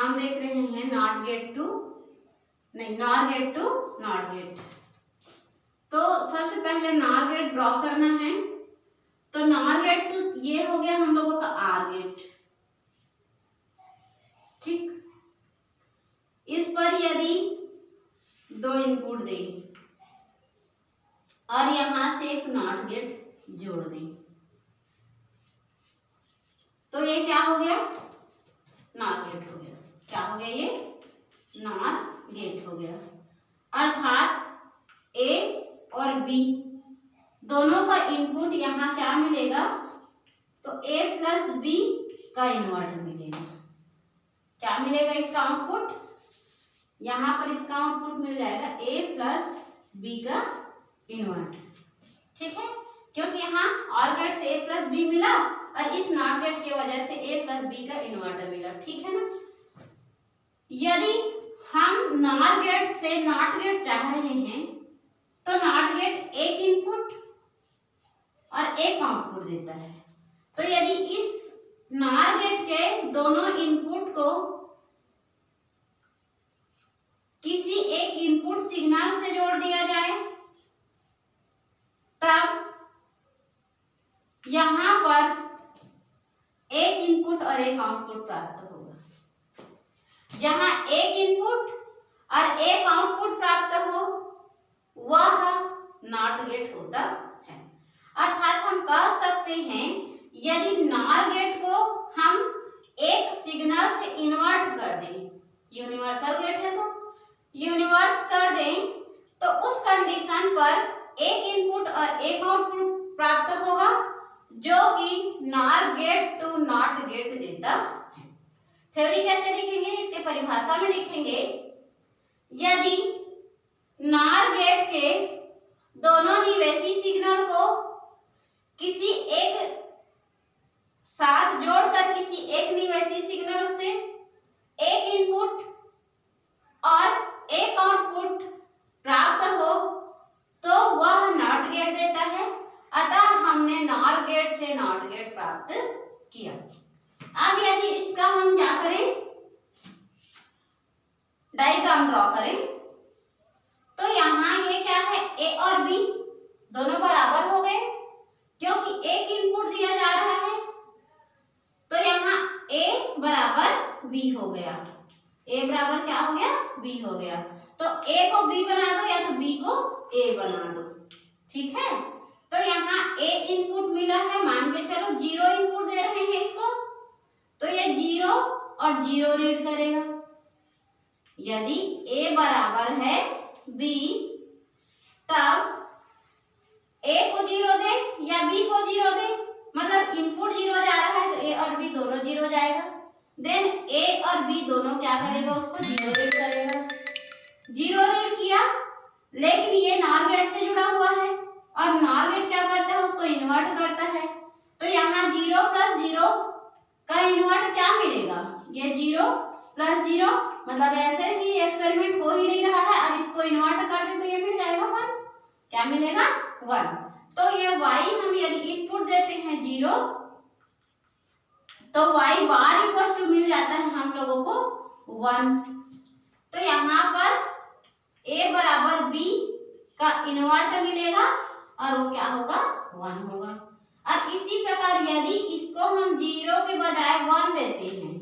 हम देख रहे हैं NOT gate to NOR gate to NOT gate. तो सबसे पहले नॉर गेट ड्रॉ करना है। तो नॉर गेट तो ये हो गया हम लोगों का आर गेट, ठीक। इस पर यदि 2 इनपुट दें और यहां से एक नॉट गेट जोड़ दें तो ये क्या हो गया, नॉर गेट हो गया। क्या हो गया, ये नॉर गेट हो गया। अर्थात ए और बी दोनों का इनपुट यहाँ क्या मिलेगा, तो ए प्लस बी का इन्वर्टर मिलेगा। क्या मिलेगा इसका आउटपुट, यहाँ पर इसका आउटपुट मिल जाएगा ए प्लस बी का इन्वर्टर, ठीक है। क्योंकि यहाँ और गेट से ए प्लस बी मिला और इस नॉट गेट की वजह से ए प्लस बी का इन्वर्टर मिला, ठीक है ना। यदि हम नॉर गेट से नॉट गेट चाह रहे हैं तो नॉट गेट एक इनपुट और एक आउटपुट देता है। तो यदि इस नॉर गेट के दोनों इनपुट को किसी एक इनपुट सिग्नल से जोड़ दिया जाए तब यहां पर एक इनपुट और एक आउटपुट प्राप्त होगा। जहां एक इनपुट और एक आउटपुट प्राप्त हो वह नॉट गेट होता है। अर्थात हम कह सकते हैं यदि नॉर गेट को हम एक सिग्नल से इन्वर्ट कर दें, यूनिवर्सल गेट है तो यूनिवर्स कर दें, तो उस कंडीशन पर एक इनपुट और एक आउटपुट प्राप्त होगा जो कि NOR gate to NOT gate देता है। थ्योरी कैसे लिखेंगे, इसके परिभाषा में लिखेंगे, यदि नॉर गेट के दोनों निवेशी सिग्नल को किसी एक साथ जोड़कर किसी एक निवेशी सिग्नल से एक इनपुट और एक आउटपुट प्राप्त हो तो वह नॉट गेट देता है। अतः हमने नॉर गेट से नॉट गेट प्राप्त किया। अब यदि इसका हम क्या करें, डायग्राम ड्रॉ करें, तो यहाँ ये क्या है, ए और बी दोनों बराबर हो गए क्योंकि एक इनपुट दिया जा रहा है। तो यहाँ ए बराबर बी हो गया, ए बराबर क्या हो गया, बी हो गया। तो ए को बी बना दो या तो बी को ए बना दो, ठीक है। तो यहाँ ए इनपुट मिला है, मान के चलो 0 इनपुट दे रहे हैं इसको, तो ये 0 और 0 रीड करेगा। यदि ए बराबर है बी तब ए को 0 दे या बी को 0 दे, मतलब इनपुट 0 जा रहा है तो ए और बी दोनों 0 जाएगा। देन ए और बी दोनों क्या करेगा, उसको 0 रीड करेगा। 0 रीड किया, लेकिन ये नॉर गेट से जुड़ा हुआ है और नॉर गेट क्या करता है, उसको इन्वर्ट करता है। तो यहाँ 0 प्लस 0 का इन्वर्ट क्या मिलेगा, ये 0 प्लस 0, मतलब ऐसे ही एक्सपेरिमेंट हो ही नहीं रहा है और इसको इन्वर्ट कर दे तो ये मिल जाएगा 1। क्या मिलेगा, 1। तो ये y हम यदि इनपुट देते हैं 0 तो y बार इक्वल टू मिल जाता है हम लोगों को 1। तो यहाँ पर a बराबर b का इन्वर्ट मिलेगा और वो क्या होगा, 1 होगा। और इसी प्रकार यदि इसको हम 0 के बजाय 1 देते हैं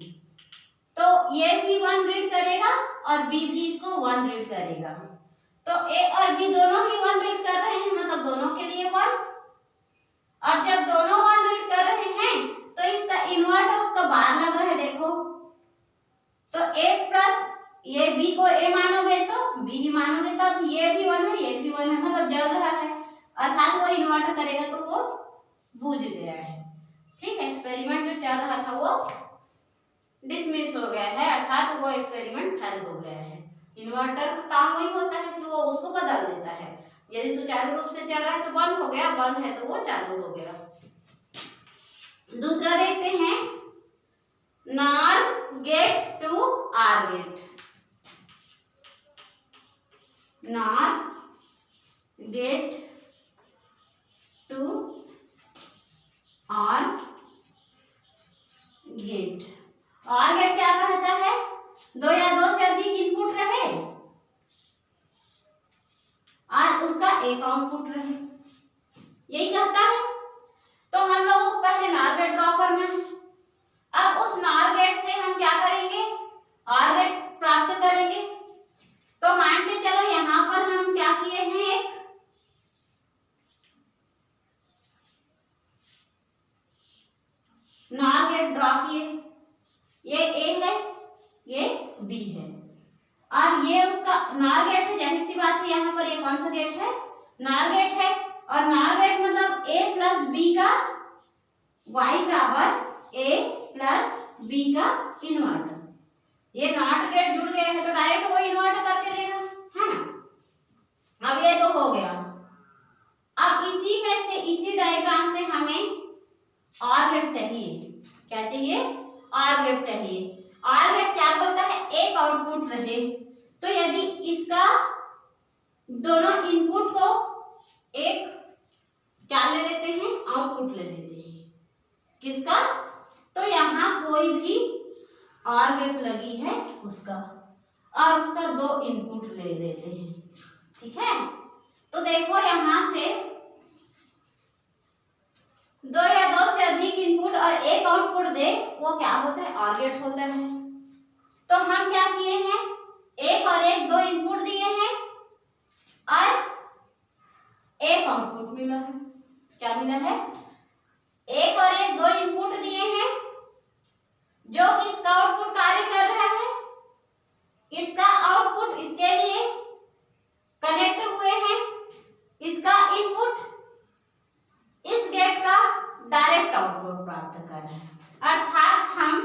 तो ये भी 1 रीड करेगा और b भी इसको 1 रीड करेगा। तो a और b दोनों ही 1 रीड कर रहे हैं, मतलब दोनों के लिए 1। और जब दोनों 1 रीड कर रहे हैं तो इसका इन्वर्ट उसका बार लग रहा है, देखो। तो a प्लस ये b को a मानोगे तो b ही मानोगे, तब ये भी 1 है ये भी 1 है, मतलब जल रहा है, अर्थात वो इन्वर्ट करेगा तो वो बुझ गया है, ठीक है। एक्सपेरिमेंट जो चल रहा था वो डिसमिस हो गया है, अर्थात वो एक्सपेरिमेंट फेल हो गया है। इन्वर्टर का काम वही होता है कि वो उसको बदल देता है। यदि सुचारू रूप से चल रहा है तो बंद हो गया, बंद है तो वो चालू हो गया। दूसरा देखते हैं, NOR gate to OR gate. NOR gate to OR gate. OR gate क्या कहता है, यही कहता है। तो हम लोगों को पहले नॉर गेट ड्रॉ करना है। अब उस नॉर गेट से हम क्या करेंगे, ऑर गेट प्राप्त करेंगे। तो मान के चलो यहाँ पर हम क्या किए हैं, एक नॉर गेट ड्रॉ किए। ये ए है, ये बी है, और ये उसका नॉर गेट है। जाहिर सी बात है यहाँ पर ये कौन सा गेट है, नॉर गेट है। और नॉर गेट मतलब ए प्लस बी का y बराबर ए प्लस बी का इन्वर्ट। ये नॉट गेट जुड़ गए हैं तो डायरेक्ट वो इन्वर्ट करके देगा, है ना। अब ये तो हो गया। अब इसी में से, इसी डायग्राम से हमें ऑर गेट चाहिए। क्या चाहिए, ऑर गेट चाहिए। ऑर गेट क्या बोलता है, एक आउटपुट रहे। तो यदि इसका दोनों इनपुट को एक क्या ले लेते हैं, आउटपुट ले लेते हैं। किसका, तो यहाँ कोई भी ऑर गेट लगी है उसका, और उसका दो इनपुट ले लेते हैं। ठीक है, तो देखो यहाँ से दो या दो से अधिक इनपुट और एक आउटपुट दे, वो क्या होता है, ऑर गेट होता है। तो हम क्या किए हैं, एक और एक दो इनपुट दिए हैं और एक आउटपुट मिला है। क्या मिला है, एक और एक दो इनपुट दिए हैं जो कि इसका आउटपुट कार्य कर रहा है। इसका आउटपुट इसके लिए कनेक्ट हुए हैं, इसका इनपुट इस गेट का डायरेक्ट आउटपुट प्राप्त कर रहा है। अर्थात हम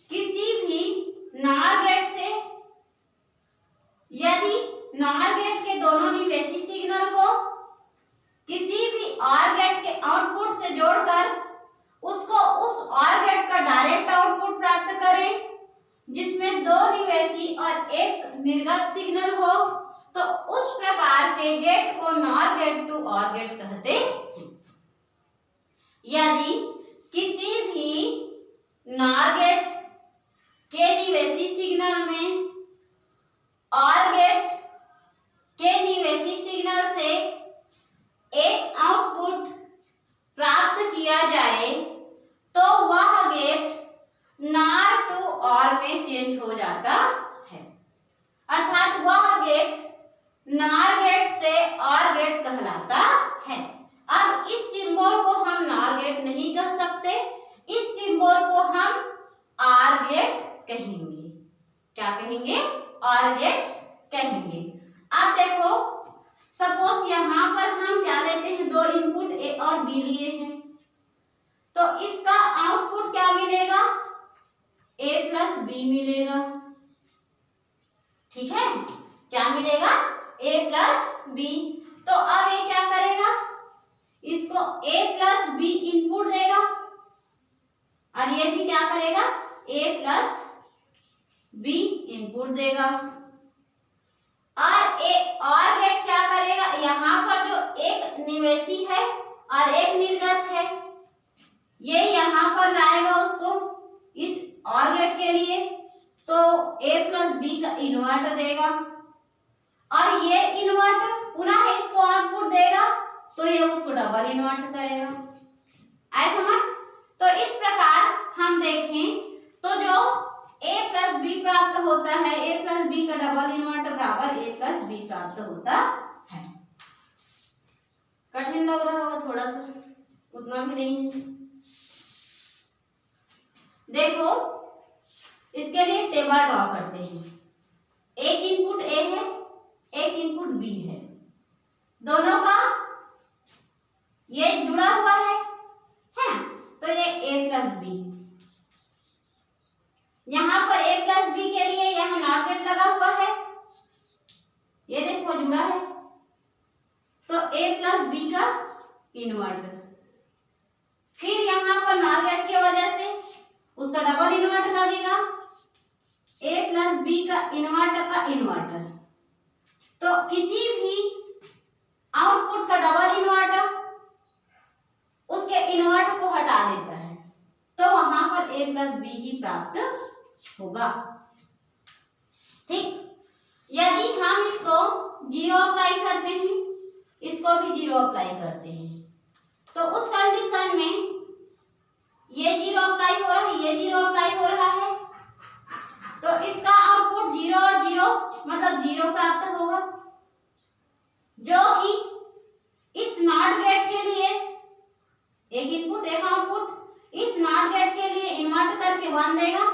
किसी भी नॉर गेट से यदि नॉर गेट के दोनों निवेशी सिग्नल को किसी भी ऑर गेट के आउटपुट से जोड़कर उसको उस ऑर गेट का डायरेक्ट आउटपुट प्राप्त करें, जिसमें दो निवेशी और एक निर्गत सिग्नल हो, तो उस प्रकार के गेट को NOR gate to OR gate कहते हैं। यदि किसी भी नॉर गेट के निवेशी सिग्नल में ऑर गेट के निवेशी सिग्नल से एक आउटपुट प्राप्त किया जाए तो वह गेट नॉर टू ऑर में चेंज हो जाता है। अर्थात वह गेट नॉर गेट से ऑर गेट कहलाता है। अब इस सिंबल को हम नॉर गेट नहीं कह सकते, इस सिंबल को हम ऑर गेट कहेंगे। क्या कहेंगे, ऑर गेट कहेंगे। अब देखो, सपोज यहाँ पर हम क्या लेते हैं, दो इनपुट ए और बी लिए हैं, तो इसका आउटपुट क्या मिलेगा, ए प्लस बी मिलेगा। ठीक है, क्या मिलेगा, ए प्लस बी। तो अब ये क्या करेगा, इसको ए प्लस बी इनपुट देगा और ये भी क्या करेगा, ए प्लस बी इनपुट देगा। और गेट क्या करेगा, यहाँ पर जो एक निवेशी है और एक निर्गत है, ये यहाँ पर लाएगा उसको इस और गेट के लिए, तो ए प्लस बी का इन्वर्ट देगा और ये इन्वर्ट पुनः इसको आउटपुट देगा, तो ये उसको डबल इन्वर्ट करेगा। ऐसा समझ। तो इस प्रकार हम देखें तो जो a प्लस बी प्राप्त होता है, a प्लस बी का डबल इन्वर्ट बराबर a प्लस बी प्राप्त होता है। कठिन लग रहा होगा थोड़ा सा, उतना भी नहीं है। देखो, इसके लिए टेबल ड्रॉ करते हैं। एक इनपुट a है, एक इनपुट b है, दोनों का ये जुड़ा हुआ है ना, तो ये a प्लस बी। यहाँ पर a प्लस बी के लिए यहाँ नॉट गेट लगा हुआ है, ये देखो जुड़ा है, तो a प्लस बी का इन्वर्ट। फिर यहाँ पर नॉट गेट की वजह से उसका डबल इन्वर्ट लगेगा, a प्लस बी का इन्वर्ट का इन्वर्टर। तो किसी भी आउटपुट का डबल इन्वर्टर उसके इन्वर्ट को हटा देता है, तो वहां पर a प्लस बी ही प्राप्त होगा। ठीक, यदि हम इसको जीरो अप्लाई करते हैं, इसको भी जीरो अप्लाई करते हैं, तो उस कंडीशन में ये 0 अप्लाई हो रहा है, ये 0 अप्लाई हो रहा है, तो इसका आउटपुट 0 और 0 मतलब 0 प्राप्त होगा, जो कि इस नॉट गेट के लिए एक इनपुट एक आउटपुट, इस नॉट गेट के लिए इन्वर्ट करके 1 देगा,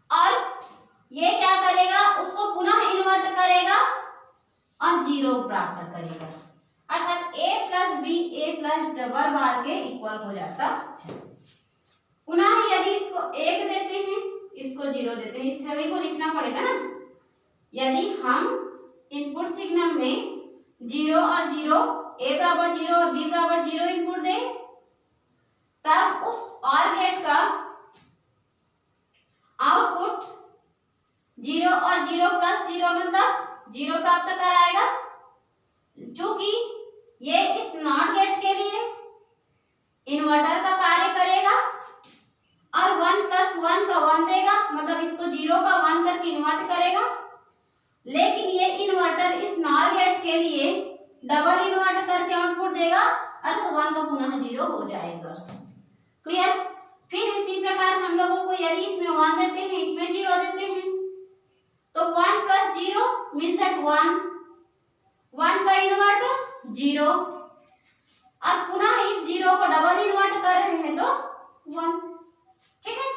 और ये क्या करेगा, उसको पुनः इन्वर्ट करेगा और 0 प्राप्त करेगा, अर्थात a plus b a plus double bar के इक्वल हो जाता है। पुनः यदि इसको 1 देते हैं, इसको 0 देते हैं, इस थ्योरी को लिखना पड़ेगा ना। यदि हम इनपुट सिग्नल में 0 और 0, a बराबर 0 और b बराबर 0 इनपुट दें, तब उस OR गेट का आउटपुट 0 और 0 प्लस 0 मतलब 0 प्राप्त कराएगा, चूंकि ये इस नॉट गेट के लिए इन्वर्टर का कार्य करेगा, और 1 प्लस 1 का 1 देगा, मतलब इसको 0 का 1 करके इन्वर्ट करेगा, लेकिन ये इन्वर्टर इस नॉट गेट के लिए डबल इन्वर्ट करके आउटपुट देगा, अर्थात 1 का पुनः 0 हो जाएगा। क्लियर? फिर इसी प्रकार हम लोगों को यदि इसमें 1 देते हैं, इसमें 0 देते हैं, तो 1 प्लस 0 मीन्स दैट 1 का इन्वर्ट 0, और पुनः इस 0 को डबल इन्वर्ट कर रहे हैं तो 1। ठीक है,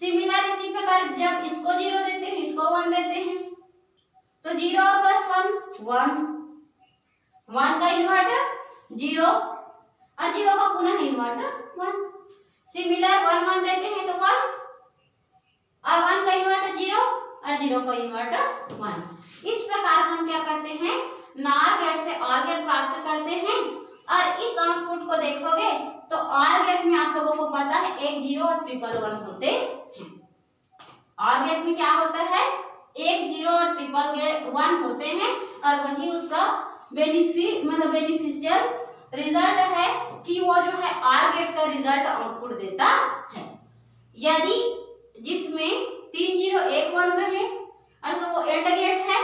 सिमिलर इसी प्रकार जब इसको 0 देते हैं, इसको 1 देते हैं, तो 0 प्लस 1 1 का इन्वर्ट 0 और 0 का पुनः इन्वर्ट 1। सिमिलर 1 1 देते हैं तो 1 और 1 का इन्वर्ट 0 और 0 का इन्वर्ट 1। इस प्रकार हम क्या करते हैं, नॉर गेट से OR गेट प्राप्त करते हैं, और इस आउटपुट को देखोगे तो OR गेट में आप लोगों को पता है 1 0 और 1 1 1 होते हैं। OR गेट में क्या होता है, 1 0 और 1 1 होते हैं, और वही उसका बेनिफिशियल रिजल्ट है कि वो जो है OR गेट का रिजल्ट आउटपुट देता है। यदि जिसमें 3 0 1 1 रहे तो वो एंड गेट है,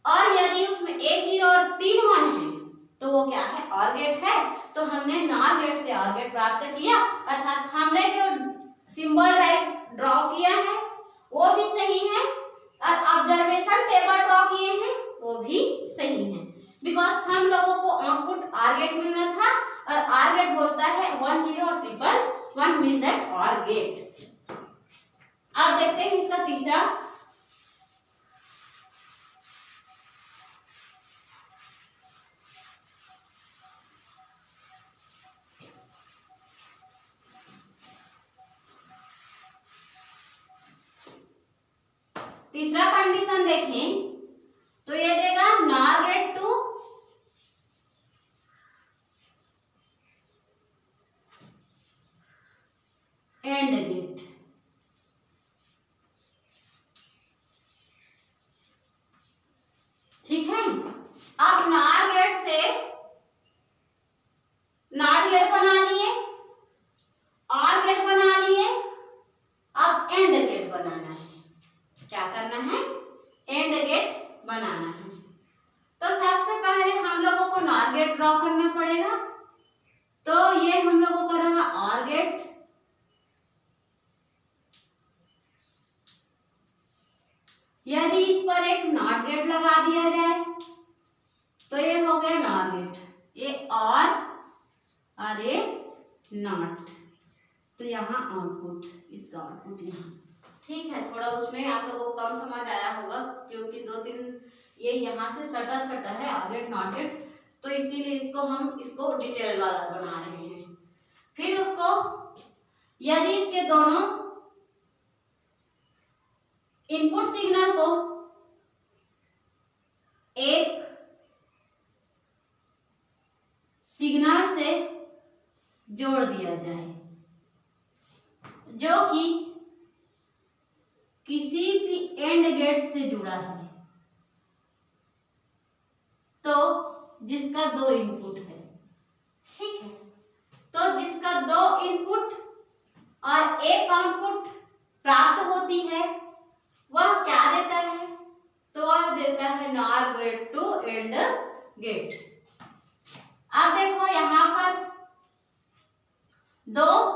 और यदि उसमें 1 0 और 3 1 है तो वो क्या है, OR गेट है। तो हमने NOR गेट से OR गेट प्राप्त किया, अर्थात हमने जो सिंबल ड्रॉ किया है वो भी सही है, और ऑब्जर्वेशन टेबल ड्रॉ किए हैं वो भी सही है, बिकॉज हम लोगों को आउटपुट OR गेट मिलना था, और OR गेट बोलता है 1 0 और 1 1 मीन दैट OR गेट। अब देखते हैं इसका तीसरा। तीसरा कंडीशन देखें तो ये देगा NOR gate to AND gate. ठीक है, अब NOR गेट से NOT गेट बना लिए, OR गेट बना लिए, अब एंड गेट बनाना है। क्या करना है, एंड गेट बनाना है। तो सबसे पहले हम लोगों को NOR गेट ड्रॉ करना पड़ेगा, तो ये हम लोगों को रहा OR गेट, यदि इस पर एक NOT गेट लगा दिया जाए तो ये हो गया NOR गेट, ये और ये NOT, तो यहाँ आउटपुट, इसका आउटपुट यहाँ। ठीक है, थोड़ा उसमें आप लोगों को कम समझ आया होगा क्योंकि 2-3 ये यहाँ से सटा है OR गेट NOT गेट, तो इसीलिए इसको डिटेल वाला बना रहे हैं। फिर उसको यदि इसके दोनों इनपुट सिग्नल को एक सिग्नल से जोड़ दिया जाए जो कि किसी भी एंड गेट से जुड़ा है, तो जिसका 2 इनपुट है। ठीक है, तो जिसका 2 इनपुट और 1 आउटपुट प्राप्त होती है वह क्या देता है, तो वह देता है NOR gate to AND gate. आप देखो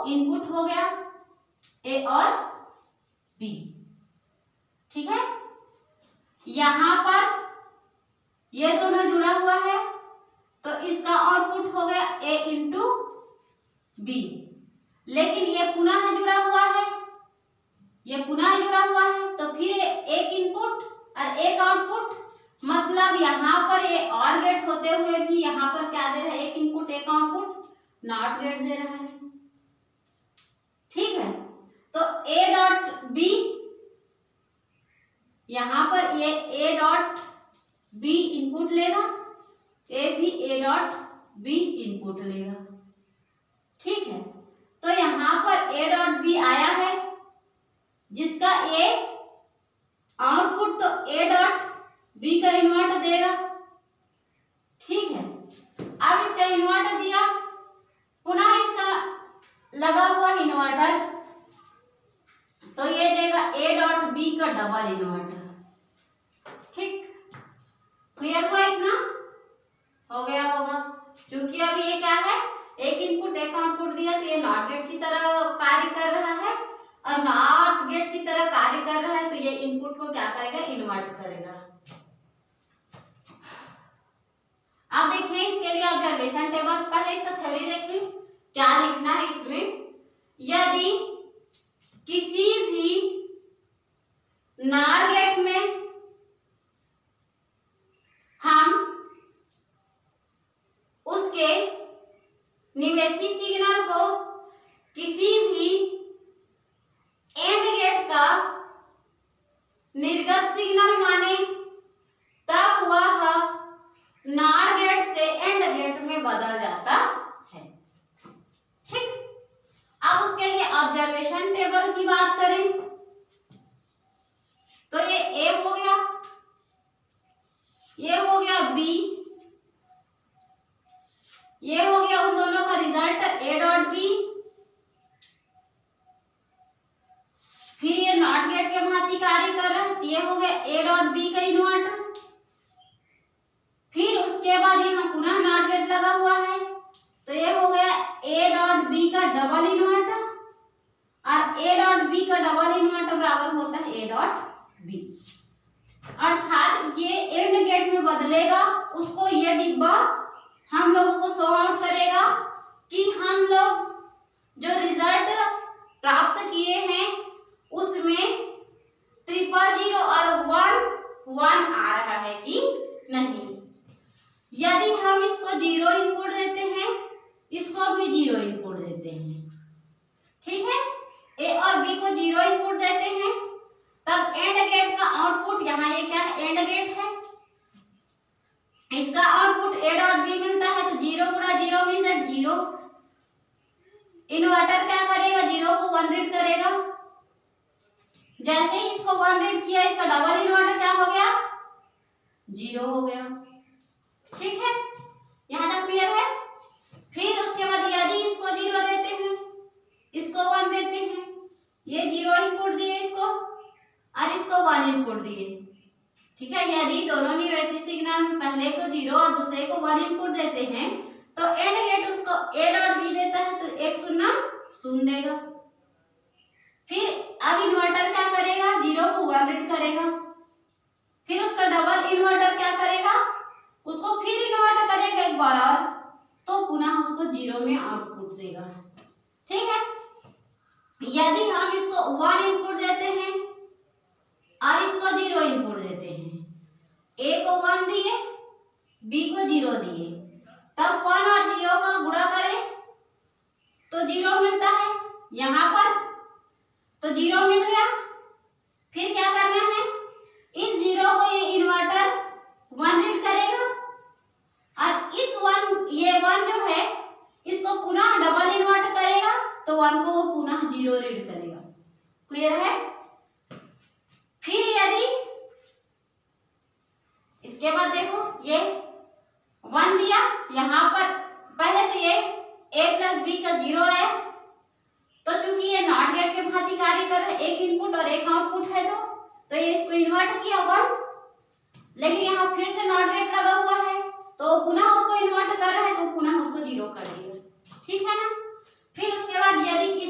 इनपुट हो गया ए और बी, ठीक है। यहां पर ये दोनों जुड़ा हुआ है तो इसका आउटपुट हो गया ए इंटू बी, लेकिन ये पुनः जुड़ा हुआ है, ये पुनः जुड़ा हुआ है तो फिर एक इनपुट और एक आउटपुट, मतलब यहाँ पर ये और गेट होते हुए भी यहाँ पर क्या दे रहा है, एक इनपुट एक आउटपुट, नॉट गेट दे रहा है, ठीक है। तो ए डॉट बी, यहाँ पर ये ए डॉट बी इनपुट लेगा, ए भी ए डॉट बी इनपुट लेगा, ठीक है। तो यहाँ पर ए डॉट बी आया है जिसका ए आउटपुट तो ए डॉट बी का इन्वर्टर देगा, ठीक है। अब इसका इन्वर्टर दिया, पुनः इसका लगा हुआ इन्वर्टर, तो ये देगा ए डॉट बी का डबल इन्वर्टर, ठीक। क्लियर हुआ इतना? हो गया होगा। चूंकि अब ये क्या है, एक इनपुट एक आउटपुट दिया तो ये नॉट गेट की तरह कार्य कर रहा है, और नॉट गेट की तरह कार्य कर रहा है तो ये इनपुट को क्या करेगा, इन्वर्ट करेगा। अब देखिए इसके लिए ऑब्जर्वेशन टेबल, पहले इसका थ्योरी देखिए क्या लिखना है इसमें। यदि किसी भी नॉर गेट में हम उसके निवेशी सिग्नल को किसी भी एंड गेट का निर्गत सिग्नल माने, तब वह नॉर गेट से एंड गेट में बदल जाता है, ठीक। अब उसके लिए ऑब्जर्वेशन टेबल की बात करें तो ये ए हो गया, ये हो गया बी, ये हो गया उन दोनों का रिजल्ट ए डॉट बी, फिर ये नॉट गेट के भांति कार्य कर रहा है, ये हो गया ए डॉट बी का इन्वर्टर, फिर उसके बाद यहाँ पुनः नॉट गेट लगा हुआ है तो ये हो गया ए डॉट बी का डबल इन्वर्टर, और ए डॉट बी का डबल इन्वर्टर बराबर होता है ए डॉट बी, अर्थात ये एंड गेट में बदलेगा, उसको ये डिब्बा हम लोगों को शो आउट करेगा कि हम लोग जो रिजल्ट प्राप्त किए हैं उसमें 000 और 1 आ रहा है कि नहीं। यदि हम इसको 0 इनपुट देते हैं, इसको भी 0 इनपुट देते हैं, ठीक है, ए और बी को 0 इनपुट देते हैं, तब एंड गेट का आउटपुट, यहाँ ये क्या है, एंड गेट है, इसका आउटपुट ए डॉट बी मिलता है तो 0 गुणा 0 मीन्स दैट 0। इन्वर्टर क्या करेगा, 0 को 1 रीड करेगा, जैसे ही इसको 1 रीड किया, इसका डबल इन्वर्टर क्या हो गया, 0 हो गया, ठीक है। यहाँ तक क्लियर है। फिर उसके बाद यदि इसको 0 देते हैं, इसको 1 देते हैं, ये 0 इनपुट दिए इसको और इसको 1 इनपुट दिए, ठीक है। यदि दोनों निवेशी सिग्नल पहले को 0 और दूसरे को 1 इनपुट देते हैं तो एंड गेट उसको ए डॉट बी देता है तो 1 0 0 देगा। फिर अब इन्वर्टर क्या करेगा, 0 को 1 रीड करेगा, फिर उसका डबल इन्वर्टर क्या करेगा, उसको फिर इन्वर्ट करेगा एक बार और, तो पुनः उसको 0 में आउटपुट देगा, ठीक है। यदि हम इसको 1 इनपुट देते हैं और इसको 0 इनपुट देते हैं, ए को 1 दिए, बी को 0 दिए, तब 1 और 0 का गुणा करें तो 0 मिलता है, यहाँ पर तो 0 मिल गया। फिर क्या करना है, इस 0 को ये इन्वर्टर 1 रीड करेगा और इस 1, ये 1 जो है इसको पुनः डबल इन्वर्ट करेगा तो 1 को वो पुनः 0 रीड करेगा। क्लियर है। फिर यदि इसके बाद देखो ये 1 दिया, यहाँ पर पहले तो ये a प्लस बी का 0 है, तो चूंकि ये नॉट गेट के भांति कार्य कर रहा है, एक इनपुट और एक आउटपुट है तो ये इसको इन्वर्ट किया 1, लेकिन यहाँ फिर से नॉट गेट लगा हुआ है तो पुनः उसको इन्वर्ट कर रहा है तो पुनः उसको 0 कर दिया, ठीक है ना। फिर उसके बाद यदि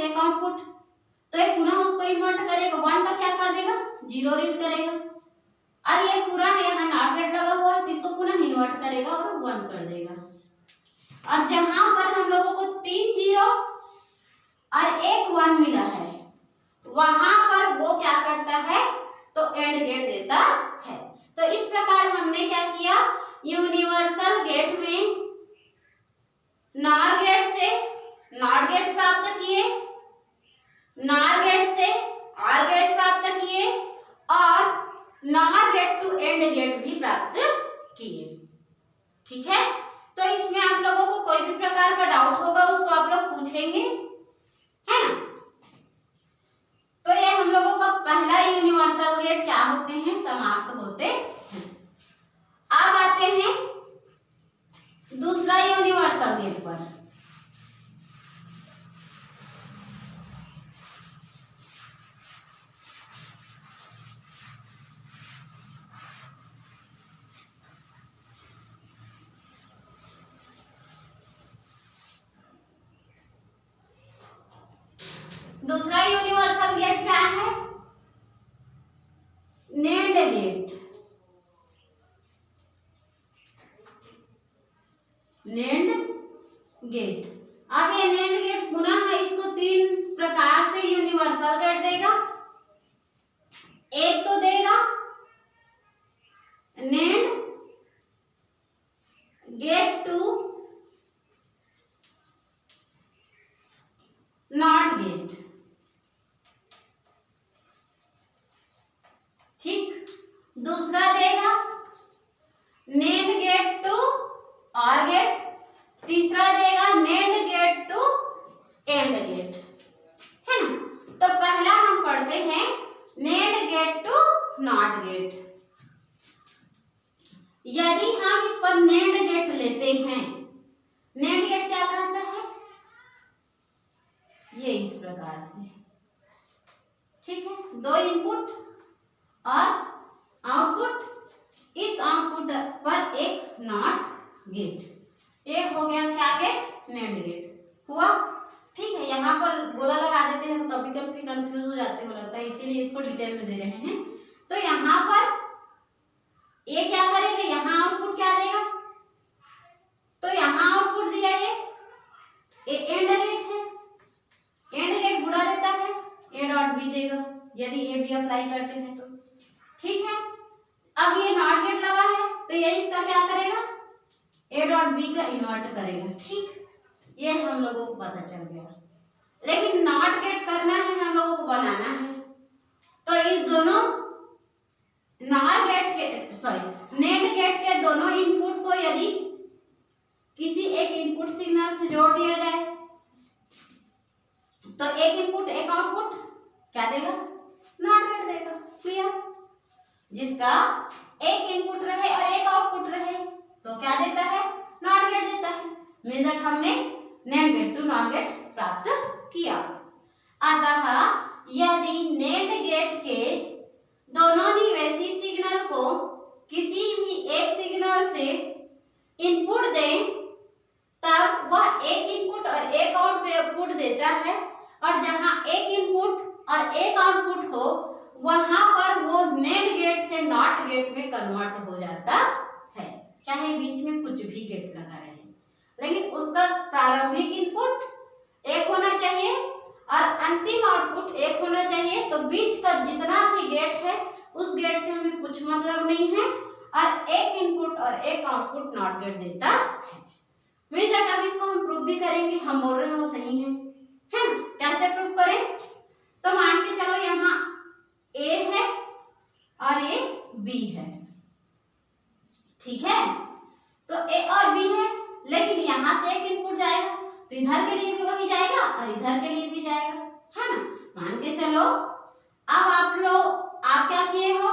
एक आउटपुट, तो ये पुनः उसको इन्वर्ट करेगा, 1 का क्या कर देगा, 0 रीड करेगा। और ये पूरा है यहाँ नॉट गेट लगा हुआ है तो इसको पुनः इन्वर्ट करेगा और 1 कर देगा। और जहां पर हम लोगों को 3 0 और 1 1 मिला है वहां पर वो क्या करता है, तो एंड गेट देता है। तो इस प्रकार हमने क्या किया, यूनिवर्सल गेट में नॉर गेट से नॉट गेट प्राप्त किए, नॉर गेट से आर गेट प्राप्त किए और NOR gate to AND gate भी प्राप्त किए। ठीक है, तो इसमें आप लोगों को कोई भी प्रकार का डाउट होगा उसको आप लोग पूछेंगे, है ना। तो ये हम लोगों का पहला यूनिवर्सल गेट क्या होते हैं, समाप्त होते हैं। अब आते हैं दूसरा यूनिवर्सल गेट पर। दूसरा यूनिवर्सल गेट क्या है, नेंड गेट। नेंड गेट, अब ये नेंड गेट पुनः है, इसको 3 प्रकार से यूनिवर्सल गेट देगा। एक तो देगा NAND gate to NOT gate, ठीक। दूसरा देगा NAND gate to OR gate, तीसरा देगा NAND gate to AND gate, है ना। तो पहला हम पढ़ते हैं NAND gate to NOT gate. यदि हम इस पर नेंड गेट लेते हैं, नेंड गेट क्या कहता है, ये इस प्रकार से, ठीक है, 2 इनपुट और आउटपुट, इस आउटपुट पर एक नॉट गेट, ये हो गया क्या गेट, नेंड गेट हुआ। ठीक है, यहाँ पर गोला लगा देते हैं तो कभी कभी कंफ्यूज हो जाते हो लगता है, इसीलिए इसको डिटेल में दे रहे हैं। तो यहाँ पर ये क्या करेगा, यहाँ आउटपुट क्या देगा, तो यहाँ आउटपुट दिया ये एंड गेट है, एंड गेट बुढ़ा देता है, ए डॉट बी देगा यदि ए बी अप्लाई करते हैं तो, ठीक है। अब ये नॉट गेट लगा है तो ये इसका क्या करेगा, ए डॉट बी का इन्वर्ट करेगा, ठीक। ये हम लोगों को पता चल गया, लेकिन नॉट गेट करना है, हम लोगों को बनाना है। तो इस दोनों नॉर गेट के नेंड गेट के दोनों इनपुट को यदि किसी एक इनपुट सिग्नल से जोड़ दिया जाए तो एक इनपुट एक आउटपुट क्या देगा, नॉट गेट देगा, क्लियर। जिसका एक इनपुट रहे और एक आउटपुट रहे तो क्या देता है, नॉट गेट देता है। मीन्स दैट हमने NAND gate to NOT gate प्राप्त किया। अतः यदि नेंड गेट के दोनों निवेशी सिग्नल को किसी भी एक सिग्नल से इनपुट दें तब वह एक इनपुट और एक आउटपुट देता है, और जहां एक इनपुट और एक आउटपुट हो वहां पर वो नेंड गेट से नॉट गेट में कन्वर्ट हो जाता है, चाहे बीच में कुछ भी गेट लगा रहे, लेकिन उसका प्रारंभिक इनपुट एक होना चाहिए और अंतिम आउटपुट एक होना चाहिए। तो बीच का जितना भी गेट है उस गेट से हमें कुछ मतलब नहीं है, और एक इनपुट और एक आउटपुट नॉट गेट देता है। अब इसको हम प्रूव भी करेंगे, हम बोल रहे हैं वो सही है ना। कैसे प्रूव करें, तो मान के चलो यहाँ ए है और ये बी है, ठीक है। तो ए और बी है, लेकिन यहाँ से एक इनपुट जाएगा तो इधर के लिए भी वही जाएगा और इधर के लिए भी जाएगा, है ना। मान के चलो अब आप क्या किए हो,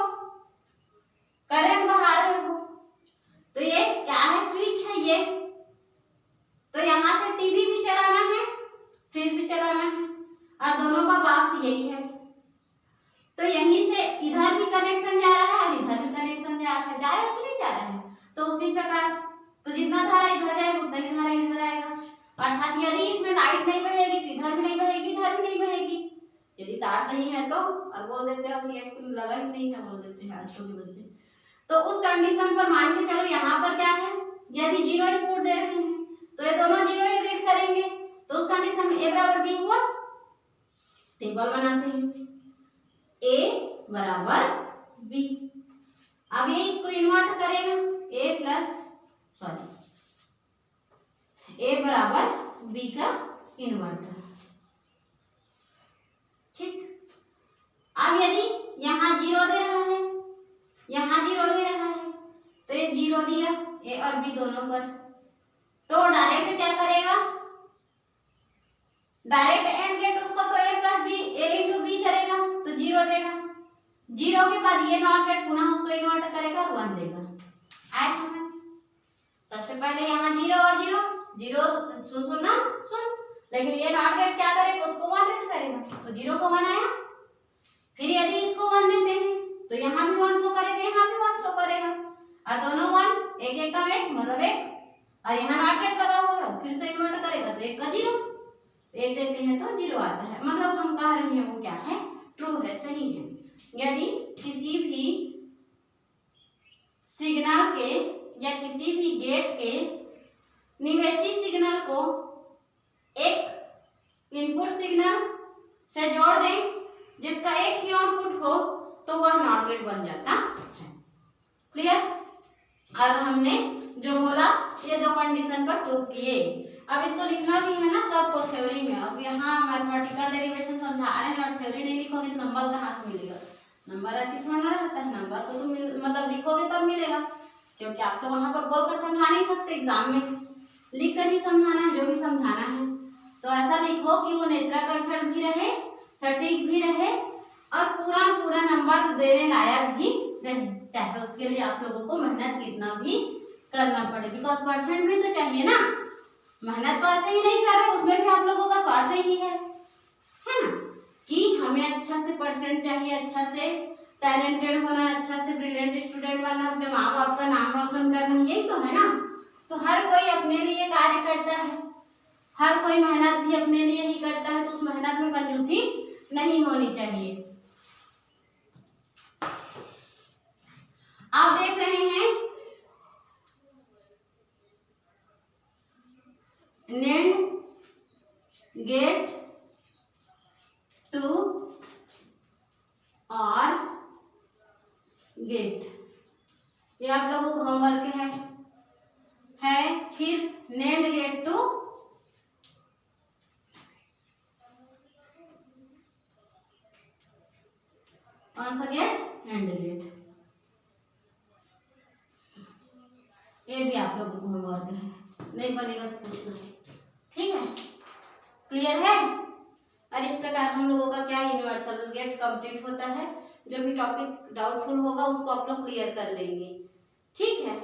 करंट बहा रहे हो, तो ये क्या है, स्विच है ये, तो यहाँ से टीवी भी चलाना है, फ्रिज भी चलाना है, और दोनों का बॉक्स यही है, तो यहीं से इधर भी कनेक्शन जा रहा है और इधर भी कनेक्शन जा रहा है कि नहीं जा रहा है। तो उसी प्रकार तो जितना धारा इधर जाएगा उतना ही धारा इधर आएगा, अर्थात यदि इसमें लाइट नहीं बहेगी तो इधर भी नहीं बहेगी, इधर भी यदि तार सही है तो, और बोल देते हो कि एक लगा ही नहीं है, बोल देते हैं आजकल के बच्चे। तो उस कंडीशन पर मान के चलो यहाँ पर क्या है, यदि 0 इनपुट दे रहे हैं तो ये दोनों 0 ही रीड करेंगे। तो उस कंडीशन में A बराबर B हुआ, टेबल बनाते हैं A बराबर B। अब ये इसको इन्वर्ट करेगा, A बराबर B का इन्वर्ट। ठीक, अब यदि यहाँ 0 दे रहा है, यहाँ 0 दे रहा है, तो ये 0 दिया A और B दोनों पर, तो डायरेक्ट क्या करेगा, डायरेक्ट एंड गेट उसको तो A plus B, A into B करेगा तो 0 देगा। 0 के बाद ये नॉट गेट पुनः उसको इन्वर्ट करेगा, 1 देगा। आए समझ? सबसे पहले यहाँ 0 और 0 सुनना सुन, लेकिन ये नॉट गेट क्या करेगा, उसको 1 रीड करेगा, तो 0 को 1 आया। फिर यदि इसको 1 देते हैं तो यहाँ भी 1 शो करेगा, यहाँ भी 1 शो करेगा, और दोनों 1, एक एक का एक मतलब 1, और यहाँ नॉट गेट लगा हुआ है, फिर से इन्वर्ट करेगा तो 1 का 0, 1 देते हैं तो 0 आता है। मतलब हम कह रहे हैं वो क्या है, ट्रू है, सही है। यदि किसी भी सिग्नल के या किसी भी गेट के निवेशी सिग्नल को एक इनपुट सिग्नल से जोड़ दें जिसका एक ही आउटपुट हो तो वह नॉट गेट बन जाता है। क्लियर? और हमने जो बोला ये 2 कंडीशन पर प्रूव किए। अब इसको लिखना भी है ना सबको थ्योरी में। अब यहाँ मैथमेटिकल डेरिवेशन समझा रहे हैं और थ्योरी नहीं लिखोगे तो नंबर कहाँ से मिलेगा? नंबर ऐसी थोड़ा ना रहता है, नंबर को तुम मतलब लिखोगे तब मिलेगा, क्योंकि आप तो वहां पर बोलकर समझा नहीं सकते, एग्जाम में लिख कर ही समझाना है जो भी समझाना है। तो ऐसा लिखो कि वो नेत्राकर्षण भी रहे, सटीक भी रहे और पूरा नंबर देने लायक भी रहे, चाहे उसके लिए आप लोगों को मेहनत कितना भी करना पड़े, बिकॉज परसेंट भी तो चाहिए ना। मेहनत तो ऐसे ही नहीं कर रहे, उसमें भी आप लोगों का स्वार्थ ही है ना, कि हमें अच्छा से परसेंट चाहिए, अच्छा से टैलेंटेड होना, अच्छा से ब्रिलियंट स्टूडेंट बनना, अपने माँ बाप का नाम रोशन करना, यही तो है ना। तो हर कोई अपने लिए कार्य करता है, हर कोई मेहनत भी अपने लिए ही करता है, तो उस मेहनत में कंजूसी नहीं होनी चाहिए। आप देख रहे हैं NAND गेट टू और गेट, ये आप लोगों को होमवर्क है। फिर NAND गेट टू कौन सा गेट? AND गेट, ये भी आप लोगों को होमवर्क है, नहीं बनेगा तो पूछना है, ठीक है? क्लियर है? और इस प्रकार हम लोगों का क्या यूनिवर्सल गेट कंप्लीट होता है। जो भी टॉपिक डाउटफुल होगा उसको आप लोग क्लियर कर लेंगे, ठीक है?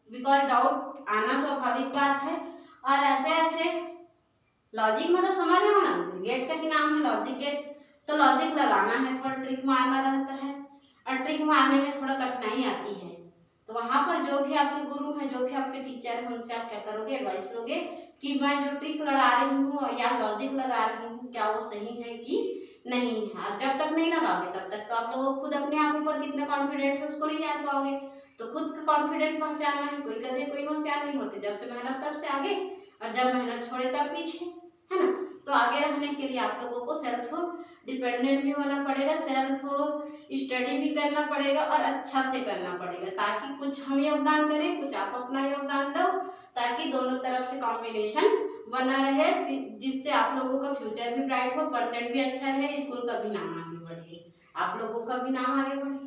बिकॉज डाउट आना स्वाभाविक बात है, और ऐसे ऐसे लॉजिक मतलब समझ रहे हो ना, गेट का ही नाम है लॉजिक गेट, तो लॉजिक लगाना है, थोड़ा ट्रिक मारना रहता है, और ट्रिक मारने में थोड़ा कठिनाई आती है। तो वहां पर जो भी आपके गुरु हैं, जो भी आपके टीचर हैं, उनसे आप क्या करोगे, एडवाइस लोगे कि मैं जो ट्रिक लगा रही हूँ या लॉजिक लगा रही हूँ क्या वो सही है कि नहीं है। जब तक नहीं लगाओगे तब तक तो आप लोगों को खुद अपने आप ऊपर कितना कॉन्फिडेंट है उसको नहीं जान पाओगे। तो खुद का कॉन्फिडेंट पहचानना है, कोई गधे कोई होशियार नहीं होते, जब से मेहनत तब से आगे, और जब मेहनत छोड़े तब पीछे, है ना। तो आगे रहने के लिए आप लोगों को सेल्फ डिपेंडेंट भी होना पड़ेगा, सेल्फ स्टडी भी करना पड़ेगा और अच्छा से करना पड़ेगा, ताकि कुछ हम योगदान करें, कुछ आप अपना योगदान दो, ताकि दोनों तरफ से कॉम्बिनेशन बना रहे, जिससे आप लोगों का फ्यूचर भी ब्राइट हो, परसेंट भी अच्छा रहे, स्कूल का भी नाम आगे बढ़े, आप लोगों का भी नाम आगे बढ़े।